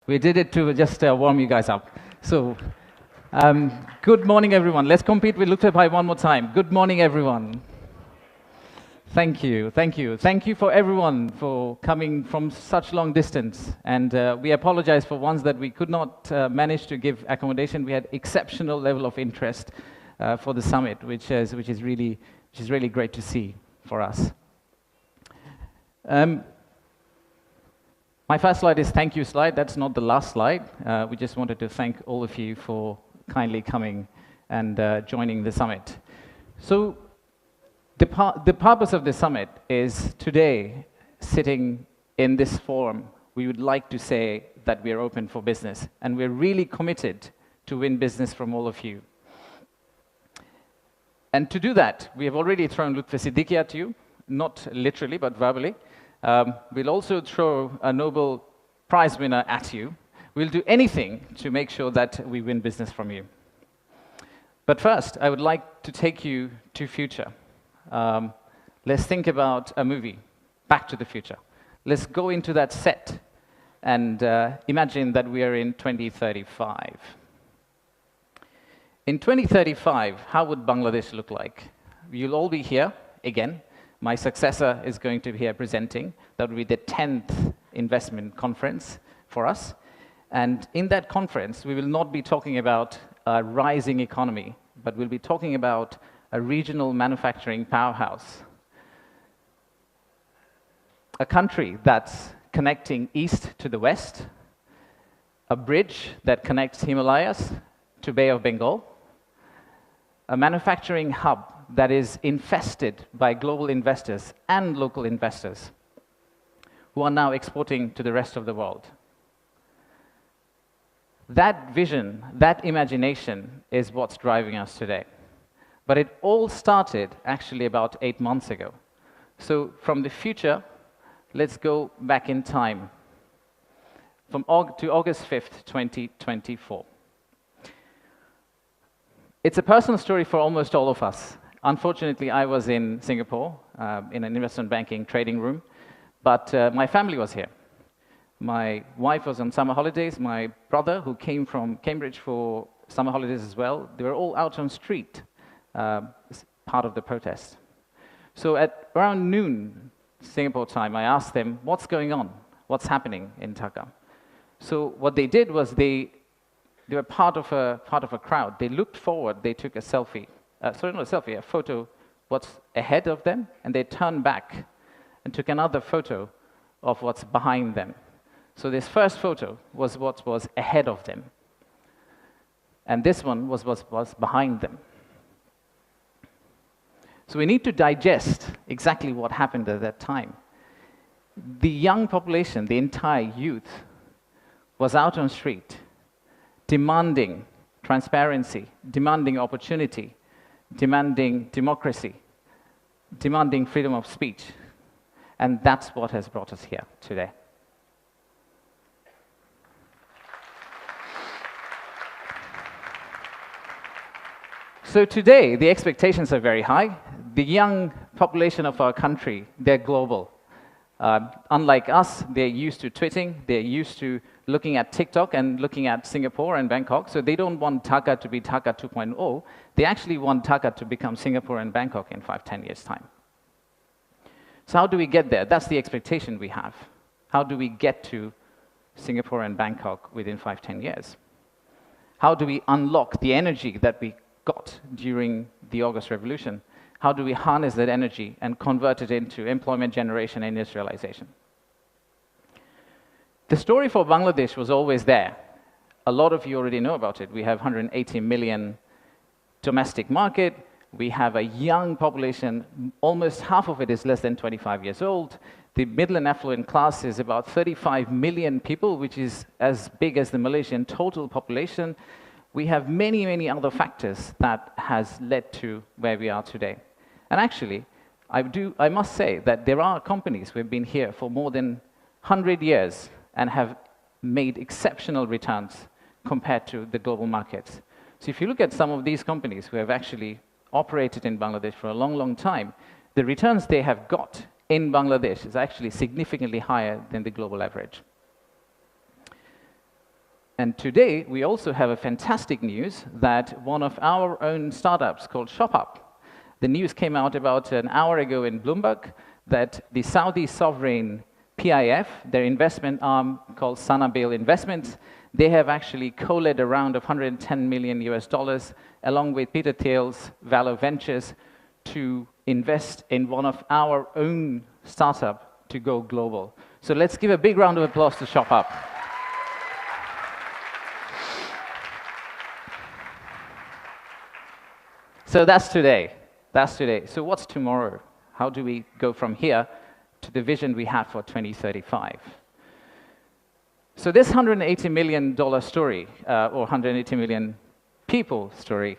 We did it to just warm you guys up. So, good morning, everyone. Let's compete with Lufthansa Pi one more time. Good morning, everyone. Thank you, thank you. Thank you for everyone for coming from such long distance. And we apologize for ones that we could not manage to give accommodation. We had exceptional level of interest for the summit, which is really great to see for us. My first slide is thank you slide. That's not the last slide. We just wanted to thank all of you for kindly coming and joining the summit. So the purpose of the summit is today, sitting in this forum, we would like to say that we are open for business, and we're really committed to win business from all of you. And to do that, we have already thrown Lutfi Siddiqui at you, not literally, but verbally. We'll also throw a Nobel Prize winner at you. We'll do anything to make sure that we win business from you. But first, I would like to take you to future. Let's think about a movie, Back to the Future. Let's go into that set and imagine that we are in 2035. In 2035, how would Bangladesh look like? You'll all be here again. My successor is going to be here presenting. That will be the 10th investment conference for us. And in that conference, we will not be talking about a rising economy, but we'll be talking about a regional manufacturing powerhouse. A country that's connecting east to the west, a bridge that connects Himalayas to Bay of Bengal, a manufacturing hub that is infested by global investors and local investors who are now exporting to the rest of the world. That vision, that imagination is what's driving us today. But it all started actually about 8 months ago. So from the future, let's go back in time to August 5th, 2024. It's a personal story for almost all of us. Unfortunately, I was in Singapore in an investment banking trading room, but my family was here. My wife was on summer holidays. My brother, who came from Cambridge for summer holidays as well, they were all out on street, part of the protest. So at around noon Singapore time, I asked them, what's going on? What's happening in Dhaka? So what they did was they were part of a crowd. They looked forward, they took a selfie. Sorry, not a selfie, a photo what's ahead of them, and they turned back and took another photo of what's behind them. So this first photo was what was ahead of them, and this one was what was behind them. So we need to digest exactly what happened at that time. The young population, the entire youth, was out on street, demanding transparency, demanding opportunity, demanding democracy, demanding freedom of speech. And that's what has brought us here today. So today, the expectations are very high. The young population of our country, they're global. Unlike us, they're used to tweeting, they're used to looking at TikTok and looking at Singapore and Bangkok, so they don't want Dhaka to be Dhaka 2.0. They actually want Dhaka to become Singapore and Bangkok in 5-10 years' time. So how do we get there? That's the expectation we have. How do we get to Singapore and Bangkok within 5-10 years? How do we unlock the energy that we got during the August Revolution? How do we harness that energy and convert it into employment generation and industrialization? The story for Bangladesh was always there. A lot of you already know about it. We have 180 million domestic market. We have a young population. Almost half of it is less than 25 years old. The middle and affluent class is about 35 million people, which is as big as the Malaysian total population. We have many, many other factors that has led to where we are today. And actually, I must say that there are companies who have been here for more than 100 years and have made exceptional returns compared to the global markets. So if you look at some of these companies who have actually operated in Bangladesh for a long, long time, the returns they have got in Bangladesh is actually significantly higher than the global average. And today, we also have a fantastic news that one of our own startups called ShopUp, the news came out about an hour ago in Bloomberg that the Saudi sovereign PIF, their investment arm called Sanabil Investments, they have actually co-led a round of $110 million US, along with Peter Thiel's Valor Ventures, to invest in one of our own startup to go global. So let's give a big round of applause to ShopUp. So that's today. That's today. So what's tomorrow? How do we go from here to the vision we have for 2035? So this $180 million story, or 180 million people story,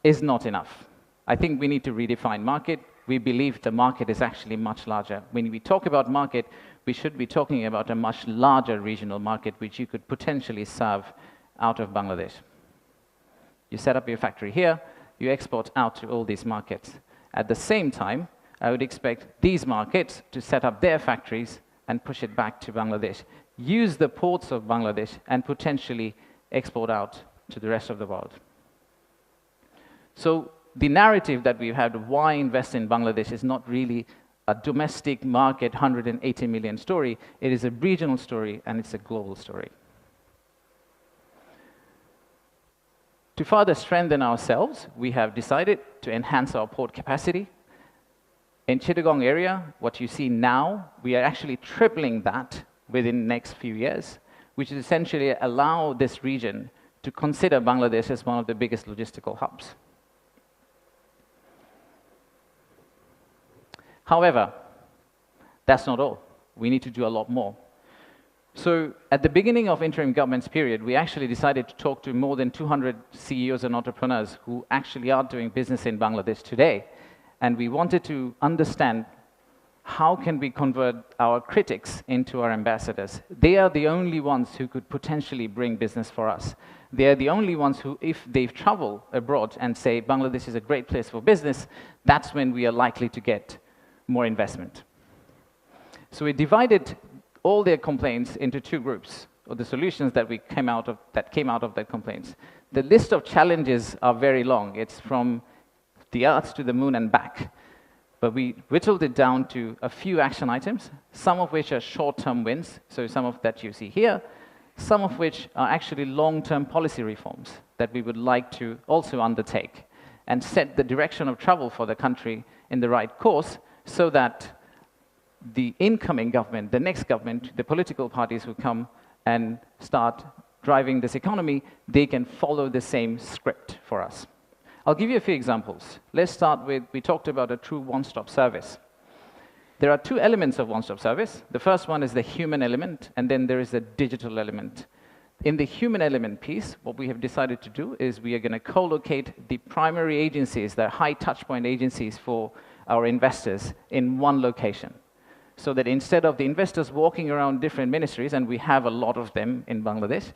is not enough. I think we need to redefine market. We believe the market is actually much larger. When we talk about market, we should be talking about a much larger regional market which you could potentially serve out of Bangladesh. You set up your factory here, you export out to all these markets. At the same time, I would expect these markets to set up their factories and push it back to Bangladesh. Use the ports of Bangladesh and potentially export out to the rest of the world. So the narrative that we've had of why invest in Bangladesh is not really a domestic market 180 million story. It is a regional story and it's a global story. To further strengthen ourselves, we have decided to enhance our port capacity. In Chittagong area, what you see now, we are actually tripling that within the next few years, which is essentially allow this region to consider Bangladesh as one of the biggest logistical hubs. However, that's not all. We need to do a lot more. So at the beginning of interim government's period, we actually decided to talk to more than 200 CEOs and entrepreneurs who actually are doing business in Bangladesh today. And we wanted to understand how can we convert our critics into our ambassadors. They are the only ones who could potentially bring business for us. They are the only ones who, if they've traveled abroad and say Bangladesh is a great place for business, that's when we are likely to get more investment. So we divided all their complaints into two groups, or the solutions that came out of their complaints. The list of challenges are very long. It's from the Earth to the Moon and back. But we whittled it down to a few action items, some of which are short-term wins, so some of that you see here, some of which are actually long-term policy reforms that we would like to also undertake and set the direction of travel for the country in the right course so that the incoming government, the next government, the political parties who come and start driving this economy, they can follow the same script for us. I'll give you a few examples. Let's start with, we talked about a true one-stop service. There are two elements of one-stop service. The first one is the human element, and then there is a digital element. In the human element piece, what we have decided to do is we are going to co-locate the primary agencies, the high touchpoint agencies for our investors in one location. So that instead of the investors walking around different ministries, and we have a lot of them in Bangladesh,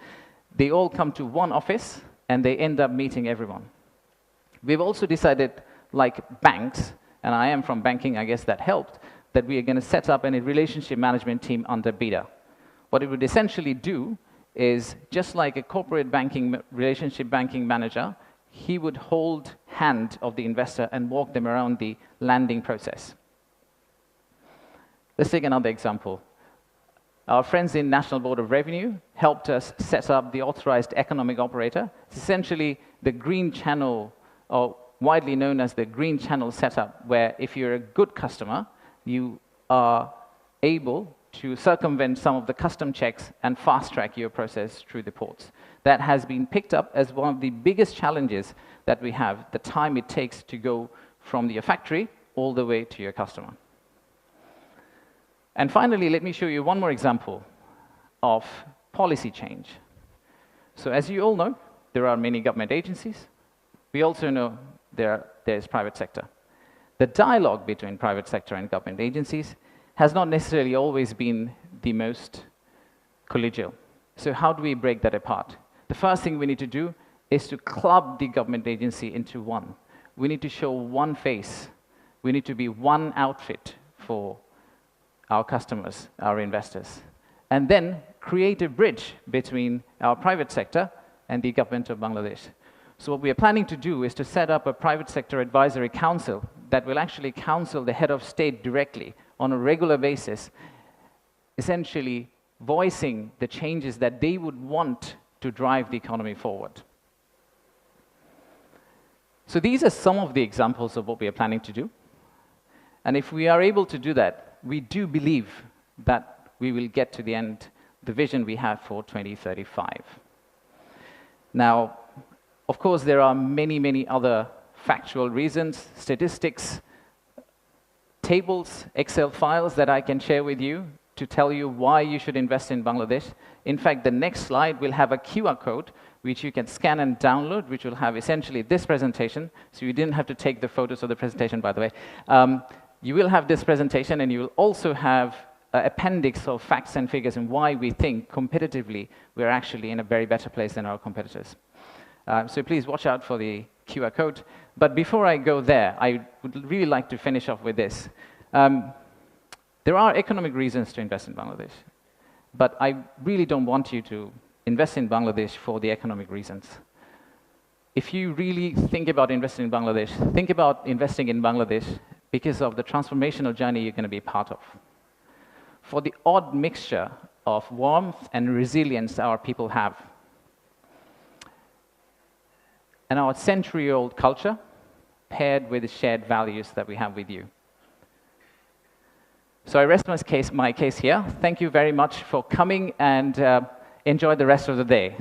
they all come to one office and they end up meeting everyone. We've also decided, like banks, and I am from banking, I guess that helped, that we are going to set up a relationship management team under BIDA. What it would essentially do is, just like a corporate banking, relationship banking manager, he would hold hand of the investor and walk them around the landing process. Let's take another example. Our friends in National Board of Revenue helped us set up the authorized economic operator. It's essentially the green channel, or widely known as the green channel setup, where if you're a good customer, you are able to circumvent some of the custom checks and fast-track your process through the ports. That has been picked up as one of the biggest challenges that we have, the time it takes to go from your factory all the way to your customer. And finally, let me show you one more example of policy change. So as you all know, there are many government agencies. We also know there's private sector. The dialogue between private sector and government agencies has not necessarily always been the most collegial. So how do we break that apart? The first thing we need to do is to club the government agency into one. We need to show one face. We need to be one outfit for our customers, our investors. And then create a bridge between our private sector and the government of Bangladesh. So what we are planning to do is to set up a private sector advisory council that will actually counsel the head of state directly on a regular basis, essentially voicing the changes that they would want to drive the economy forward. So these are some of the examples of what we are planning to do. And if we are able to do that, we do believe that we will get to the end, the vision we have for 2035. Now, of course, there are many, many other factual reasons, statistics, tables, Excel files that I can share with you to tell you why you should invest in Bangladesh. In fact, the next slide will have a QR code which you can scan and download, which will have essentially this presentation. So you didn't have to take the photos of the presentation, by the way. You will have this presentation, and you will also have an appendix of facts and figures and why we think competitively we're actually in a very better place than our competitors. So please watch out for the QR code. But before I go there, I would really like to finish off with this. There are economic reasons to invest in Bangladesh, but I really don't want you to invest in Bangladesh for the economic reasons. If you really think about investing in Bangladesh, think about investing in Bangladesh because of the transformational journey you're going to be part of. For the odd mixture of warmth and resilience our people have, and our century-old culture paired with the shared values that we have with you. So I rest my case here. Thank you very much for coming, and enjoy the rest of the day.